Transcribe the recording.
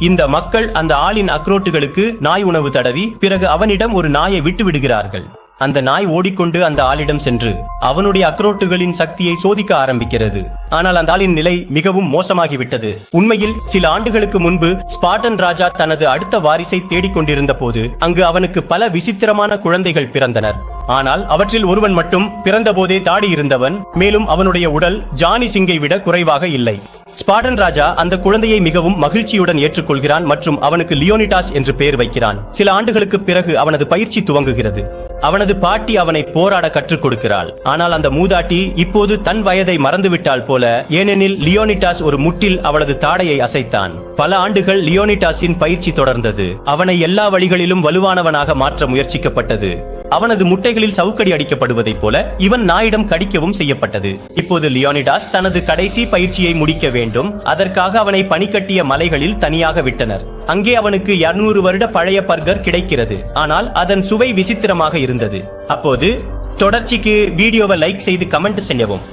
இந்த மக்கள் அந்த ஆளின் அக்ரோட்டுகளுக்கு நாய் உணவு தடவி பிறகு அவனிடம் ஒரு நாயை விட்டு விடுகிறார்கள். அந்த நாய் ஓடிக்கொண்டு அந்த ஆளிடம் சென்று அவனுடைய அக்ரோட்டுகளின் சக்தியை சோதிக்க ஆரம்பிக்கிறது. ஆனால் அந்த ஆளின் நிலை மிகவும் மோசமாகிவிட்டது. உண்மையில் சில ஆண்டுகளுக்கு முன்பு ஸ்பார்டன் ராஜா தனது அடுத்த வாரிசை தேடிக்கொண்டிருந்த போது அங்கு அவனுக்கு பல விசித்திரமான குழந்தைகள் பிறந்தனர். ஆனால் அவற்றில் ஒருவன் மட்டும் பிறந்த போதே தாடி இருந்தவன். மேலும் அவனுடைய உடல் ஜானி சிங்கை விட குறைவாக இல்லை. ஸ்பார்டன் ராஜா அந்த குழந்தையை மிகவும் மகிழ்ச்சியுடன் ஏற்றுக்கொள்கிறான் மற்றும் அவனுக்கு லியோனிடாஸ் என்று பெயர் வைக்கிறான். சில ஆண்டுகளுக்கு பிறகு அவனது பயிற்சி துவங்குகிறது. அவனது பாட்டி அவனை போராட கற்றுக் கொடுக்கிறாள். ஆனால் அந்த மூதாட்டி இப்போது தன் வயதை மறந்துவிட்டாள் போல, ஏனெனில் லியோனிடாஸ் ஒரு முட்டில் அவளது தாடையை அசைத்தான். பல ஆண்டுகள் லியோனிடாஸின் பயிற்சி தொடர்ந்தது. அவனை எல்லா வழிகளிலும் வலுவானவனாக மாற்ற முயற்சிக்கப்பட்டது. அவனது முட்டைகளில் சவுக்கடி அடிக்கப்படுவதைப் போல இவன் நாயிடம் கடிக்கவும் செய்யப்பட்டது. இப்போது லியோனிடாஸ் தனது கடைசி பயிற்சியை முடிக்க வேண்டும். அதற்காக அவனை பனிக்கட்டிய மலைகளில் தனியாக விட்டனர். அங்கே அவனுக்கு 200 வருட பழைய பர்கர் கிடைக்கிறது. ஆனால் அதன் சுவை விசித்திரமாக இருந்தது. அப்போது தொடர்ச்சிக்கு வீடியோவை லைக் செய்து கமெண்ட் செய்யவும்.